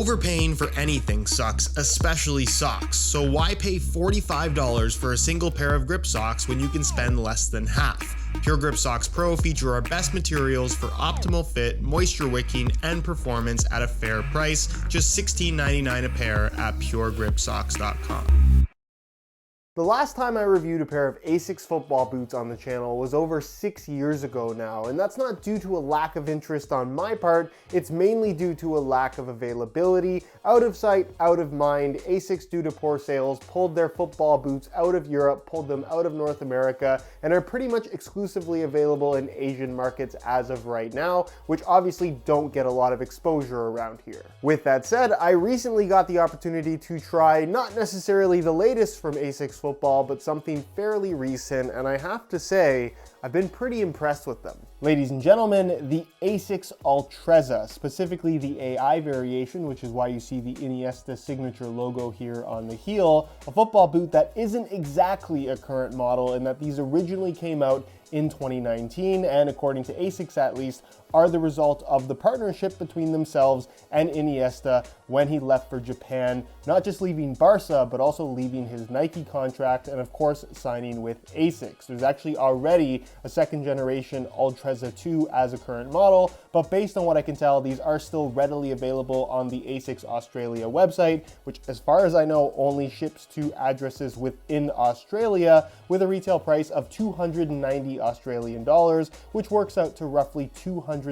Overpaying for anything sucks, especially socks, so why pay $45 for a single pair of grip socks when you can spend less than half? Pure Grip Socks Pro feature our best materials for optimal fit, moisture wicking, and performance at a fair price, just $16.99 a pair at puregripsocks.com. The last time I reviewed a pair of Asics football boots on the channel was over 6 years ago now, and that's not due to a lack of interest on my part, it's mainly due to a lack of availability. Out of sight, out of mind, Asics, due to poor sales, pulled their football boots out of Europe, pulled them out of North America, and are pretty much exclusively available in Asian markets as of right now, which obviously don't get a lot of exposure around here. With that said, I recently got the opportunity to try not necessarily the latest from Asics football, but something fairly recent, and I have to say, I've been pretty impressed with them. Ladies and gentlemen, the Asics Ultrezza, specifically the AI variation, which is why you see the Iniesta signature logo here on the heel, a football boot that isn't exactly a current model in that these originally came out in 2019, and according to Asics at least, are the result of the partnership between themselves and Iniesta when he left for Japan, not just leaving Barca, but also leaving his Nike contract and of course signing with Asics. There's actually already a second generation Ultrezza 2 as a current model, but based on what I can tell, these are still readily available on the Asics Australia website, which as far as I know only ships to addresses within Australia with a retail price of 290 Australian dollars, which works out to roughly $206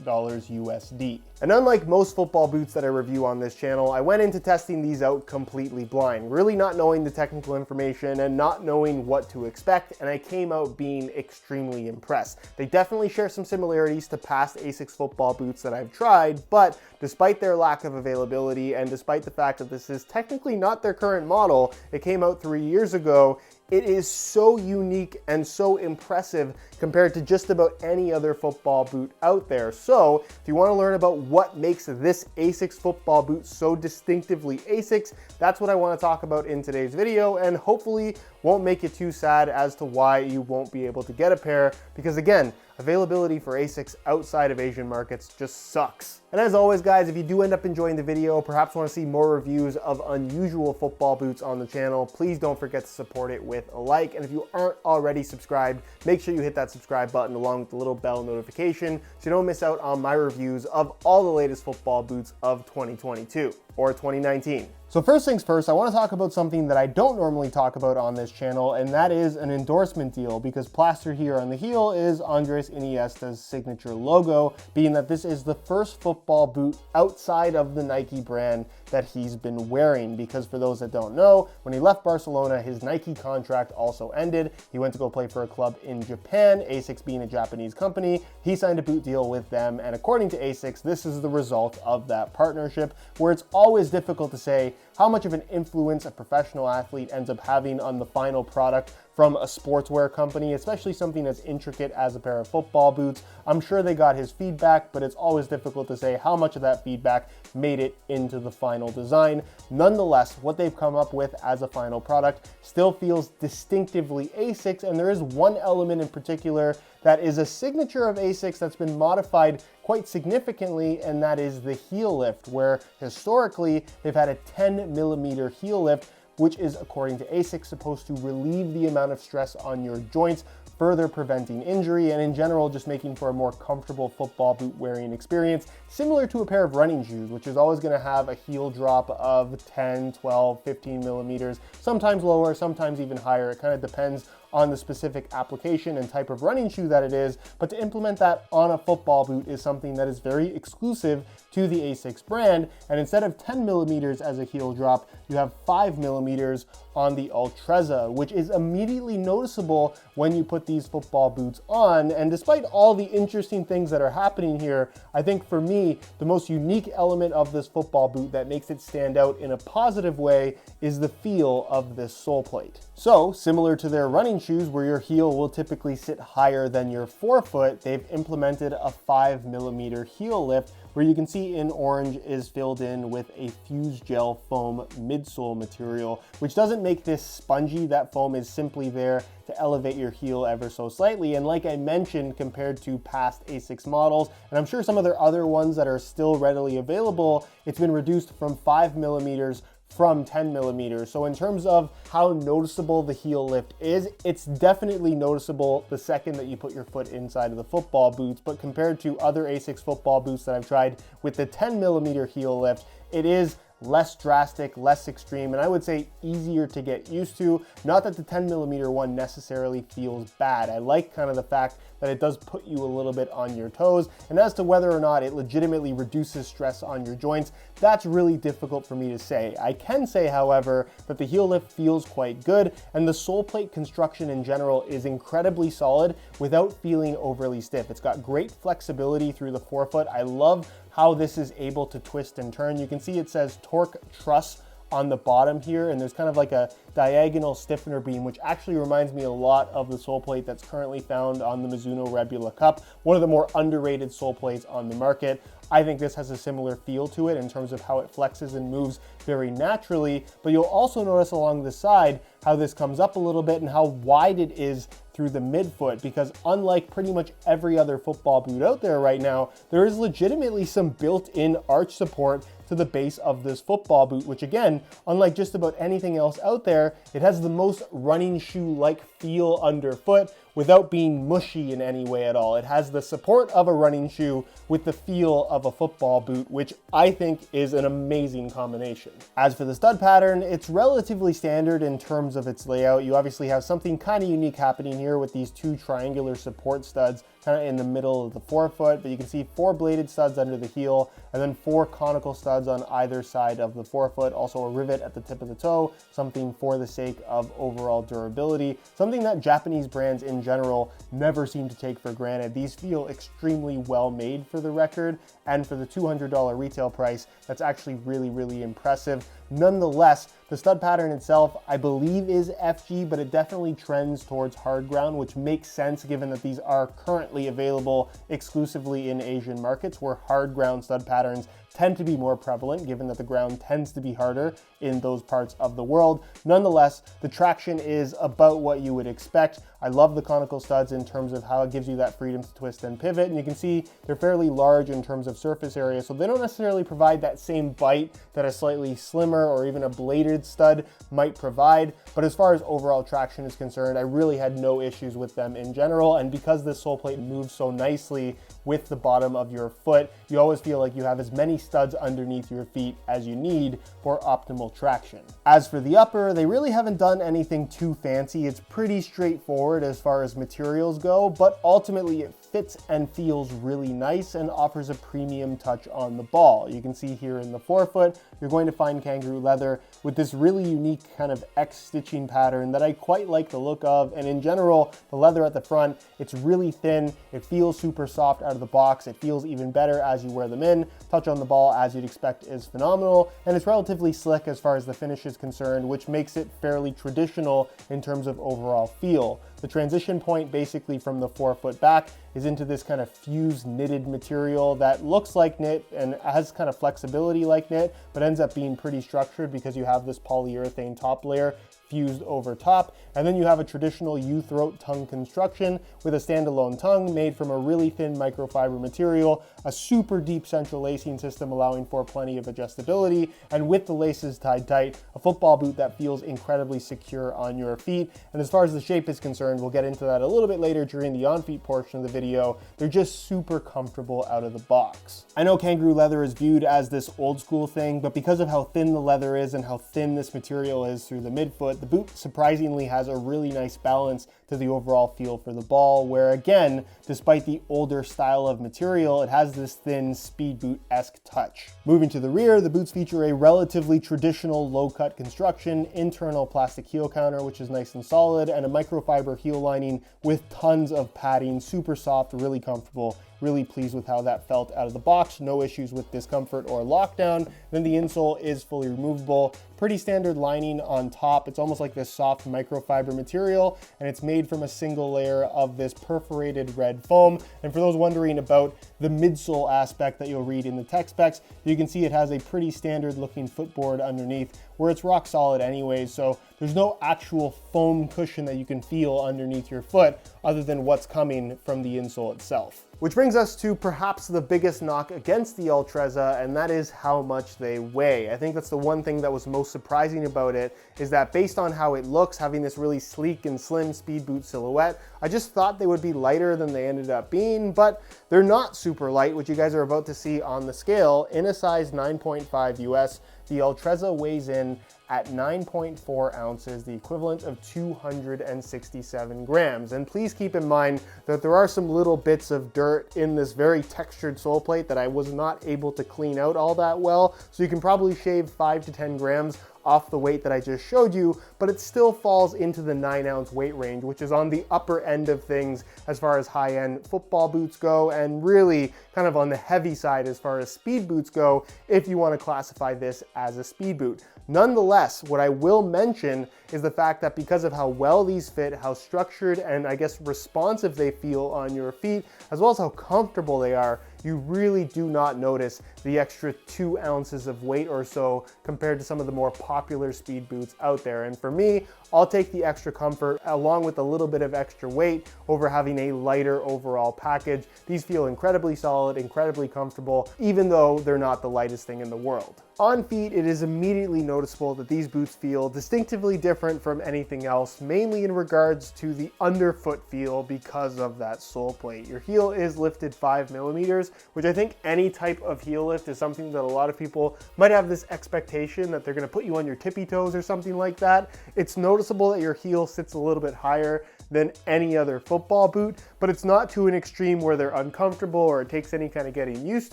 USD. And unlike most football boots that I review on this channel, I went into testing these out completely blind, really not knowing the technical information and not knowing what to expect, and I came out being extremely impressed. They definitely share some similarities to past Asics football boots that I've tried, but despite their lack of availability and despite the fact that this is technically not their current model, it came out 3 years ago, it is so unique and so impressive compared to just about any other football boot out there. So if you want to learn about what makes this Asics football boot so distinctively Asics, that's what I want to talk about in today's video, and hopefully won't make you too sad as to why you won't be able to get a pair, because again, availability for Asics outside of Asian markets just sucks. And as always guys, if you do end up enjoying the video, perhaps want to see more reviews of unusual football boots on the channel, please don't forget to support it with a like. And if you aren't already subscribed, make sure you hit that subscribe button along with the little bell notification so you don't miss out on my reviews of all the latest football boots of 2022 or 2019. So first things first, I want to talk about something that I don't normally talk about on this channel, and that is an endorsement deal, because plastered here on the heel is Andrés Iniesta's signature logo, being that this is the first football boot outside of the Nike brand that he's been wearing, because for those that don't know, when he left Barcelona, his Nike contract also ended. He went to go play for a club in Japan, Asics being a Japanese company. He signed a boot deal with them, and according to Asics, this is the result of that partnership, where it's always difficult to say how much of an influence a professional athlete ends up having on the final product from a sportswear company, especially something as intricate as a pair of football boots. I'm sure they got his feedback, but it's always difficult to say how much of that feedback made it into the final design. Nonetheless, what they've come up with as a final product still feels distinctively Asics, and there is one element in particular that is a signature of Asics that's been modified quite significantly, and that is the heel lift, where historically they've had a 10mm heel lift, which is, according to Asics, supposed to relieve the amount of stress on your joints, further preventing injury, and in general just making for a more comfortable football boot wearing experience, similar to a pair of running shoes, which is always going to have a heel drop of 10, 12, 15mm, sometimes lower, sometimes even higher. It kind of depends on the specific application and type of running shoe that it is, but to implement that on a football boot is something that is very exclusive to the Asics brand, and instead of 10mm as a heel drop, you have 5mm on the Ultrezza, which is immediately noticeable when you put these football boots on. And despite all the interesting things that are happening here, I think for me, the most unique element of this football boot that makes it stand out in a positive way is the feel of this sole plate. So, similar to their running shoes where your heel will typically sit higher than your forefoot, they've implemented a 5mm heel lift, where you can see in orange is filled in with a fused gel foam midsole material, which doesn't make this spongy. That foam is simply there to elevate your heel ever so slightly. And like I mentioned, compared to past Asics models, and I'm sure some of their other ones that are still readily available, it's been reduced from 5 millimeters from 10 millimeters. So in terms of how noticeable the heel lift is, it's definitely noticeable the second that you put your foot inside of the football boots. But compared to other Asics football boots that I've tried with the 10 millimeter heel lift, it is less drastic, less extreme, and I would say easier to get used to. Not that the 10 millimeter one necessarily feels bad. I like kind of the fact that it does put you a little bit on your toes, and as to whether or not it legitimately reduces stress on your joints, that's really difficult for me to say. I can say, however, that the heel lift feels quite good, and the sole plate construction in general is incredibly solid without feeling overly stiff. It's got great flexibility through the forefoot. I love how this is able to twist and turn. You can see it says torque truss on the bottom here, and there's kind of like a diagonal stiffener beam, which actually reminds me a lot of the sole plate that's currently found on the Mizuno Rebula Cup, one of the more underrated sole plates on the market. I think this has a similar feel to it in terms of how it flexes and moves very naturally, but you'll also notice along the side how this comes up a little bit and how wide it is through the midfoot, because unlike pretty much every other football boot out there right now, there is legitimately some built-in arch support to the base of this football boot, which again, unlike just about anything else out there, it has the most running shoe-like feel underfoot without being mushy in any way at all. It has the support of a running shoe with the feel of a football boot, which I think is an amazing combination. As for the stud pattern, it's relatively standard in terms of its layout. You obviously have something kind of unique happening here with these two triangular support studs kind of in the middle of the forefoot, but you can see 4 bladed studs under the heel and then 4 conical studs on either side of the forefoot. Also a rivet at the tip of the toe, something for the sake of overall durability, something that Japanese brands in general never seem to take for granted. These feel extremely well made for the record, and for the $200 retail price, that's actually really, really impressive. Nonetheless, the stud pattern itself, I believe, is FG, but it definitely trends towards hard ground, which makes sense given that these are currently available exclusively in Asian markets, where hard ground stud patterns tend to be more prevalent, given that the ground tends to be harder in those parts of the world. Nonetheless, the traction is about what you would expect. I love the conical studs in terms of how it gives you that freedom to twist and pivot, and you can see they're fairly large in terms of surface area, so they don't necessarily provide that same bite that a slightly slimmer or even a bladed stud might provide, but as far as overall traction is concerned, I really had no issues with them in general. And because this sole plate moves so nicely with the bottom of your foot, you always feel like you have as many studs underneath your feet as you need for optimal traction. As for the upper, they really haven't done anything too fancy. It's pretty straightforward as far as materials go, but ultimately it fits and feels really nice and offers a premium touch on the ball. You can see here in the forefoot, you're going to find kangaroo leather with this really unique kind of X stitching pattern that I quite like the look of. And in general, the leather at the front, it's really thin. It feels super soft out of the box. It feels even better as you wear them in. Touch on the ball, as you'd expect, is phenomenal. And it's relatively slick as far as the finish is concerned, which makes it fairly traditional in terms of overall feel. The transition point basically from the forefoot back is into this kind of fused knitted material that looks like knit and has kind of flexibility like knit, but ends up being pretty structured because you have this polyurethane top layer fused over top. And then you have a traditional U-throat tongue construction with a standalone tongue made from a really thin microfiber material, a super deep central lacing system allowing for plenty of adjustability, and with the laces tied tight, a football boot that feels incredibly secure on your feet. And as far as the shape is concerned, we'll get into that a little bit later during the on-feet portion of the video. They're just super comfortable out of the box. I know kangaroo leather is viewed as this old school thing, but because of how thin the leather is and how thin this material is through the midfoot, the boot surprisingly has a really nice balance to the overall feel for the ball, where again, despite the older style of material, it has this thin speed boot-esque touch. Moving to the rear, the boots feature a relatively traditional low-cut construction, internal plastic heel counter, which is nice and solid, and a microfiber heel lining with tons of padding, super soft, really comfortable Really pleased with how that felt out of the box. No issues with discomfort or lockdown. Then the insole is fully removable. Pretty standard lining on top. It's almost like this soft microfiber material, and it's made from a single layer of this perforated red foam. And for those wondering about the midsole aspect that you'll read in the tech specs, you can see it has a pretty standard looking footboard underneath where it's rock solid anyways. So there's no actual foam cushion that you can feel underneath your foot other than what's coming from the insole itself. Which brings us to perhaps the biggest knock against the Ultrezza, and that is how much they weigh. I think that's the one thing that was most surprising about it, is that based on how it looks, having this really sleek and slim speed boot silhouette, I just thought they would be lighter than they ended up being, but they're not super light, which you guys are about to see on the scale. In a size 9.5 US, the Ultrezza weighs in at 9.4 ounces, the equivalent of 267 grams. And please keep in mind that there are some little bits of dirt in this very textured sole plate that I was not able to clean out all that well. So you can probably shave 5 to 10 grams off the weight that I just showed you, but it still falls into the 9-ounce weight range, which is on the upper end of things as far as high-end football boots go, and really kind of on the heavy side as far as speed boots go, if you want to classify this as a speed boot. Nonetheless, what I will mention is the fact that because of how well these fit, how structured and I guess responsive they feel on your feet, as well as how comfortable they are, you really do not notice the extra 2 ounces of weight or so compared to some of the more popular speed boots out there. And for me, I'll take the extra comfort along with a little bit of extra weight over having a lighter overall package. These feel incredibly solid, incredibly comfortable, even though they're not the lightest thing in the world. On feet, it is immediately noticeable that these boots feel distinctively different from anything else, mainly in regards to the underfoot feel because of that sole plate. Your heel is lifted 5 millimeters, which I think any type of heel lift is something that a lot of people might have this expectation that they're gonna put you on your tippy toes or something like that. It's noticeable that your heel sits a little bit higher than any other football boot, but it's not to an extreme where they're uncomfortable or it takes any kind of getting used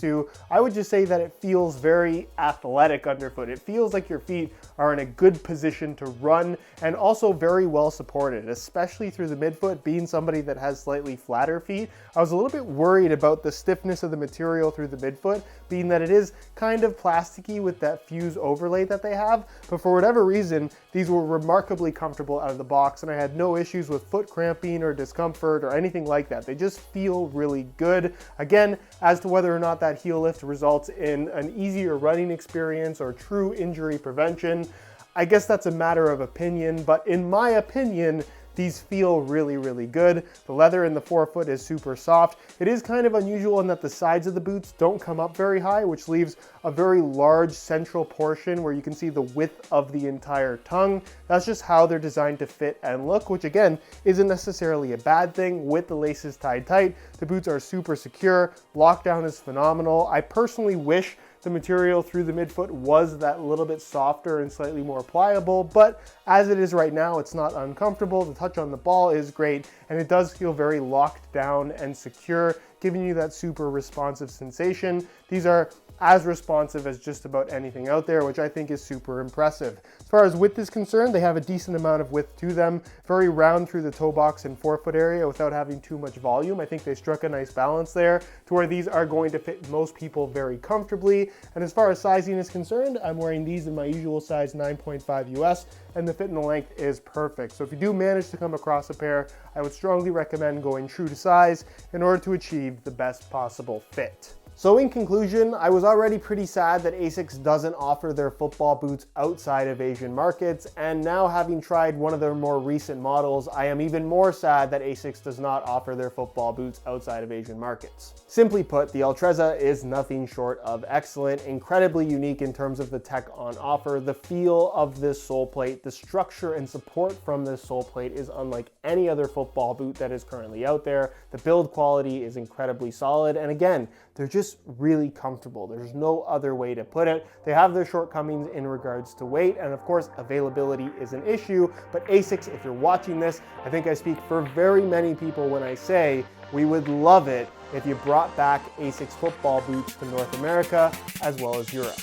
to. I would just say that it feels very athletic underfoot. It feels like your feet are in a good position to run and also very well supported, especially through the midfoot. Being somebody that has slightly flatter feet, I was a little bit worried about the stiffness of the material through the midfoot, being that it is kind of plasticky with that fuse overlay that they have, but for whatever reason, these were remarkably comfortable out of the box and I had no issues with foot cramping or discomfort or anything like that. They just feel really good. Again, as to whether or not that heel lift results in an easier running experience or true injury prevention, I guess that's a matter of opinion, but in my opinion, these feel really, really good. The leather in the forefoot is super soft. It is kind of unusual in that the sides of the boots don't come up very high, which leaves a very large central portion where you can see the width of the entire tongue. That's just how they're designed to fit and look, which again, isn't necessarily a bad thing. With the laces tied tight, the boots are super secure. Lockdown is phenomenal. I personally wish the material through the midfoot was that little bit softer and slightly more pliable, but as it is right now, it's not uncomfortable. The touch on the ball is great, and it does feel very locked down and secure, giving you that super responsive sensation. These are as responsive as just about anything out there, which I think is super impressive. As far as width is concerned, they have a decent amount of width to them, very round through the toe box and forefoot area without having too much volume. I think they struck a nice balance there to where these are going to fit most people very comfortably. And as far as sizing is concerned, I'm wearing these in my usual size 9.5 US, and the fit and the length is perfect. So if you do manage to come across a pair, I would strongly recommend going true to size in order to achieve the best possible fit. So in conclusion, I was already pretty sad that Asics doesn't offer their football boots outside of Asian markets, and now having tried one of their more recent models, I am even more sad that Asics does not offer their football boots outside of Asian markets. Simply put, the Ultrezza is nothing short of excellent, incredibly unique in terms of the tech on offer. The feel of this sole plate, the structure and support from this sole plate is unlike any other football boot that is currently out there. The build quality is incredibly solid, and again, they're just really comfortable. There's no other way to put it. They have their shortcomings in regards to weight, and of course, availability is an issue, but Asics, if you're watching this, I think I speak for very many people when I say we would love it if you brought back Asics football boots to North America as well as Europe.